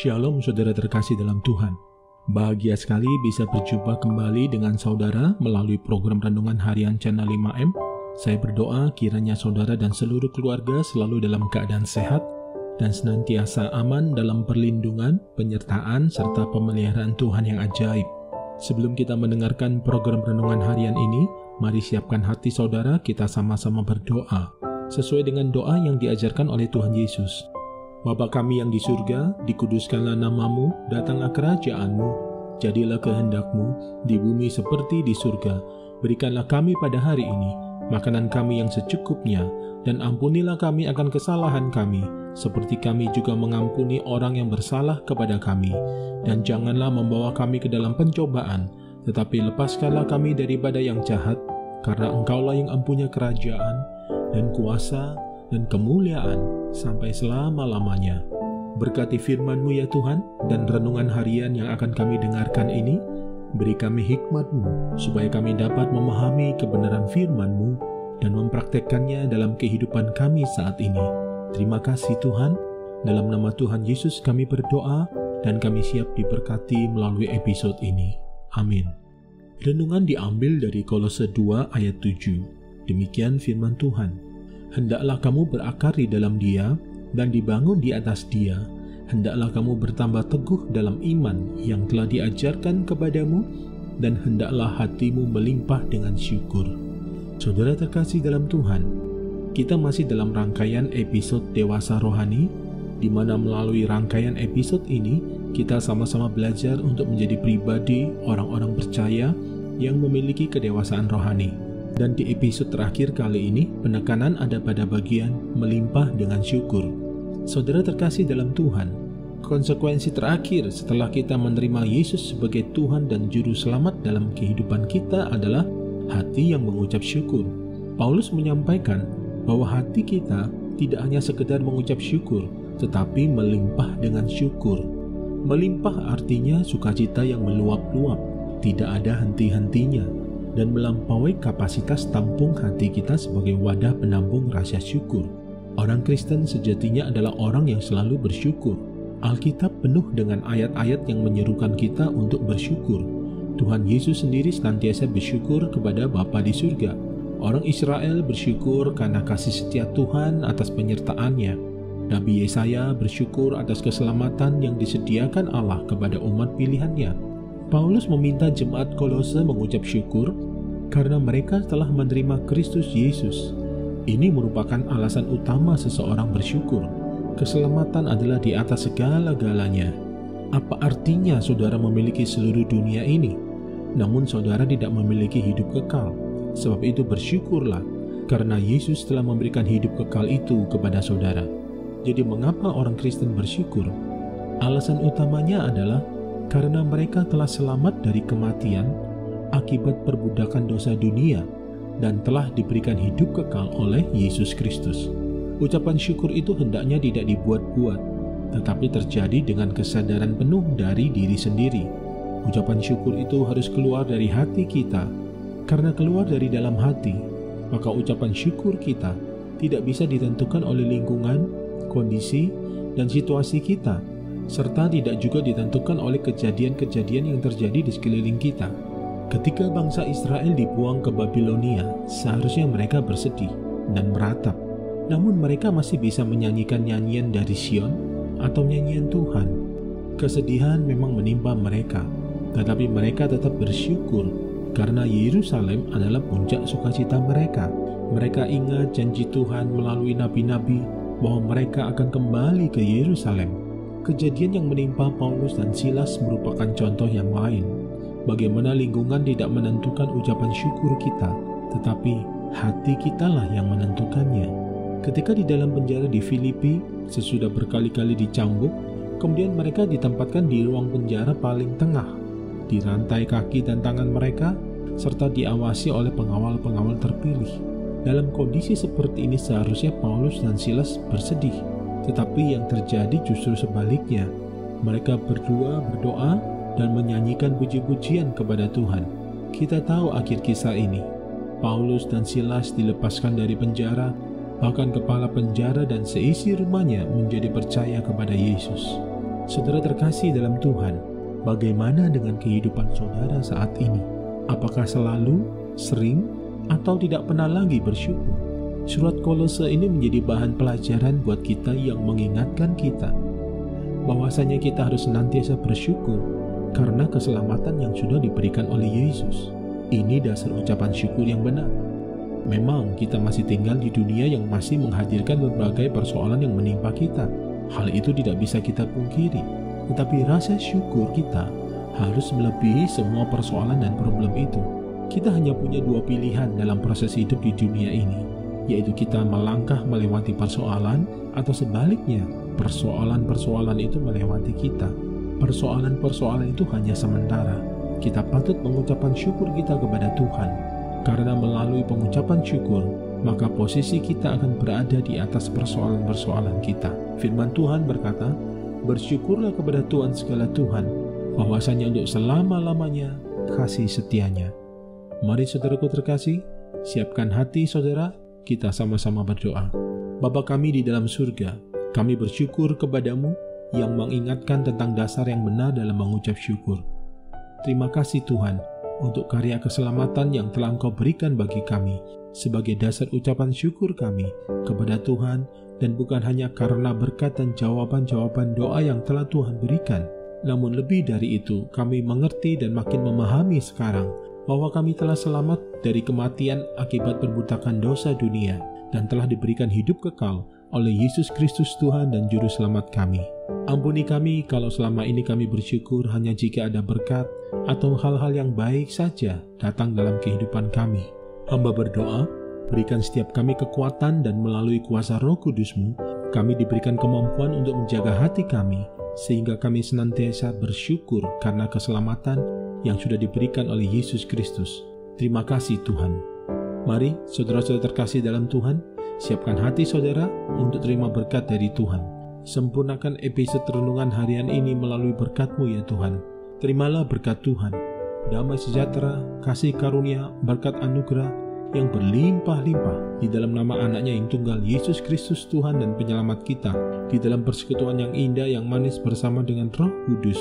Shalom saudara terkasih dalam Tuhan. Bahagia sekali bisa berjumpa kembali dengan saudara melalui program Renungan Harian Channel 5M. Saya berdoa kiranya saudara dan seluruh keluarga selalu dalam keadaan sehat dan senantiasa aman dalam perlindungan, penyertaan, serta pemeliharaan Tuhan yang ajaib. Sebelum kita mendengarkan program Renungan Harian ini, mari siapkan hati saudara, kita sama-sama berdoa sesuai dengan doa yang diajarkan oleh Tuhan Yesus. Bapa kami yang di surga, dikuduskanlah namamu, datanglah kerajaanmu, jadilah kehendakmu, di bumi seperti di surga. Berikanlah kami pada hari ini makanan kami yang secukupnya, dan ampunilah kami akan kesalahan kami, seperti kami juga mengampuni orang yang bersalah kepada kami. Dan janganlah membawa kami ke dalam pencobaan, tetapi lepaskanlah kami daripada yang jahat, karena Engkaulah yang mempunyai kerajaan, dan kuasa, dan kemuliaan sampai selama-lamanya. Berkati firman-Mu ya Tuhan, dan renungan harian yang akan kami dengarkan ini, beri kami hikmat-Mu, supaya kami dapat memahami kebenaran firman-Mu, dan mempraktekkannya dalam kehidupan kami saat ini. Terima kasih Tuhan, dalam nama Tuhan Yesus kami berdoa, dan kami siap diberkati melalui episode ini. Amin. Renungan diambil dari Kolose 2 ayat 7. Demikian firman Tuhan. Hendaklah kamu berakar di dalam Dia dan dibangun di atas Dia. Hendaklah kamu bertambah teguh dalam iman yang telah diajarkan kepadamu, dan hendaklah hatimu melimpah dengan syukur. Saudara terkasih dalam Tuhan, kita masih dalam rangkaian episode Dewasa Rohani, di mana melalui rangkaian episode ini, kita sama-sama belajar untuk menjadi pribadi orang-orang percaya yang memiliki kedewasaan rohani. Dan di episode terakhir kali ini, penekanan ada pada bagian melimpah dengan syukur. Saudara terkasih dalam Tuhan, konsekuensi terakhir setelah kita menerima Yesus sebagai Tuhan dan Juru Selamat dalam kehidupan kita adalah hati yang mengucap syukur. Paulus menyampaikan bahwa hati kita tidak hanya sekedar mengucap syukur, tetapi melimpah dengan syukur. Melimpah artinya sukacita yang meluap-luap, tidak ada henti-hentinya, dan melampaui kapasitas tampung hati kita sebagai wadah penampung rasa syukur. Orang Kristen sejatinya adalah orang yang selalu bersyukur. Alkitab penuh dengan ayat-ayat yang menyerukan kita untuk bersyukur. Tuhan Yesus sendiri senantiasa bersyukur kepada Bapa di surga. Orang Israel bersyukur karena kasih setia Tuhan atas penyertaannya. Nabi Yesaya bersyukur atas keselamatan yang disediakan Allah kepada umat pilihannya. Paulus meminta jemaat Kolose mengucap syukur karena mereka telah menerima Kristus Yesus. Ini merupakan alasan utama seseorang bersyukur. Keselamatan adalah di atas segala-galanya. Apa artinya saudara memiliki seluruh dunia ini, namun saudara tidak memiliki hidup kekal? Sebab itu bersyukurlah, karena Yesus telah memberikan hidup kekal itu kepada saudara. Jadi mengapa orang Kristen bersyukur? Alasan utamanya adalah karena mereka telah selamat dari kematian akibat perbudakan dosa dunia dan telah diberikan hidup kekal oleh Yesus Kristus. Ucapan syukur itu hendaknya tidak dibuat-buat, tetapi terjadi dengan kesadaran penuh dari diri sendiri. Ucapan syukur itu harus keluar dari hati kita. Karena keluar dari dalam hati, maka ucapan syukur kita tidak bisa ditentukan oleh lingkungan, kondisi, dan situasi kita, serta tidak juga ditentukan oleh kejadian-kejadian yang terjadi di sekeliling kita. Ketika bangsa Israel dibuang ke Babilonia, seharusnya mereka bersedih dan meratap. Namun mereka masih bisa menyanyikan nyanyian dari Sion atau nyanyian Tuhan. Kesedihan memang menimpa mereka, tetapi mereka tetap bersyukur karena Yerusalem adalah puncak sukacita mereka. Mereka ingat janji Tuhan melalui nabi-nabi bahwa mereka akan kembali ke Yerusalem. Kejadian yang menimpa Paulus dan Silas merupakan contoh yang lain. Bagaimana lingkungan tidak menentukan ucapan syukur kita, tetapi hati kitalah yang menentukannya. Ketika di dalam penjara di Filipi, sesudah berkali-kali dicambuk, kemudian mereka ditempatkan di ruang penjara paling tengah, dirantai kaki dan tangan mereka, serta diawasi oleh pengawal-pengawal terpilih. Dalam kondisi seperti ini seharusnya Paulus dan Silas bersedih. Tetapi yang terjadi justru sebaliknya. Mereka berdua berdoa dan menyanyikan puji-pujian kepada Tuhan. Kita tahu akhir kisah ini. Paulus dan Silas dilepaskan dari penjara, bahkan kepala penjara dan seisi rumahnya menjadi percaya kepada Yesus. Saudara terkasih dalam Tuhan, bagaimana dengan kehidupan saudara saat ini? Apakah selalu, sering, atau tidak pernah lagi bersyukur? Surat Kolose ini menjadi bahan pelajaran buat kita yang mengingatkan kita bahwasanya kita harus senantiasa bersyukur karena keselamatan yang sudah diberikan oleh Yesus. Ini dasar ucapan syukur yang benar. Memang kita masih tinggal di dunia yang masih menghadirkan berbagai persoalan yang menimpa kita. Hal itu tidak bisa kita pungkiri. Tetapi rasa syukur kita harus melebihi semua persoalan dan problem itu. Kita hanya punya dua pilihan dalam proses hidup di dunia ini, yaitu kita melangkah melewati persoalan atau sebaliknya, persoalan-persoalan itu melewati kita. Persoalan-persoalan itu hanya sementara. Kita patut mengucapkan syukur kita kepada Tuhan, karena melalui pengucapan syukur, maka posisi kita akan berada di atas persoalan-persoalan kita. Firman Tuhan berkata, bersyukurlah kepada Tuhan segala Tuhan, bahwasanya untuk selama-lamanya kasih setianya. Mari saudaraku terkasih, siapkan hati saudara, kita sama-sama berdoa. Bapa kami di dalam surga, kami bersyukur kepadamu yang mengingatkan tentang dasar yang benar dalam mengucap syukur. Terima kasih Tuhan untuk karya keselamatan yang telah Engkau berikan bagi kami sebagai dasar ucapan syukur kami kepada Tuhan, dan bukan hanya karena berkat dan jawaban-jawaban doa yang telah Tuhan berikan. Namun lebih dari itu, kami mengerti dan makin memahami sekarang bahwa kami telah selamat dari kematian akibat perbudakan dosa dunia dan telah diberikan hidup kekal oleh Yesus Kristus Tuhan dan Juru Selamat kami. Ampuni kami kalau selama ini kami bersyukur hanya jika ada berkat atau hal-hal yang baik saja datang dalam kehidupan kami. Hamba berdoa, berikan setiap kami kekuatan dan melalui kuasa Roh Kudus-Mu, kami diberikan kemampuan untuk menjaga hati kami, sehingga kami senantiasa bersyukur karena keselamatan yang sudah diberikan oleh Yesus Kristus. Terima kasih Tuhan. Mari saudara-saudara terkasih dalam Tuhan, siapkan hati saudara untuk terima berkat dari Tuhan. Sempurnakan episode renungan harian ini melalui berkat-Mu ya Tuhan. Terimalah berkat Tuhan, damai sejahtera, kasih karunia, berkat anugerah yang berlimpah-limpah di dalam nama anaknya yang tunggal, Yesus Kristus Tuhan dan Penyelamat kita, di dalam persekutuan yang indah yang manis bersama dengan Roh Kudus,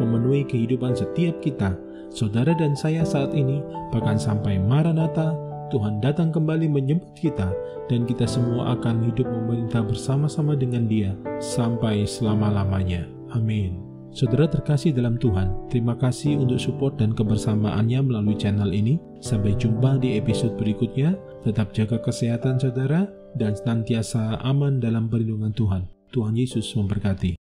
memenuhi kehidupan setiap kita, saudara dan saya saat ini, bahkan sampai Maranatha, Tuhan datang kembali menjemput kita, dan kita semua akan hidup memerintah bersama-sama dengan Dia sampai selama-lamanya. Amin. Saudara terkasih dalam Tuhan, terima kasih untuk support dan kebersamaannya melalui channel ini. Sampai jumpa di episode berikutnya. Tetap jaga kesehatan saudara dan senantiasa aman dalam perlindungan Tuhan. Tuhan Yesus memberkati.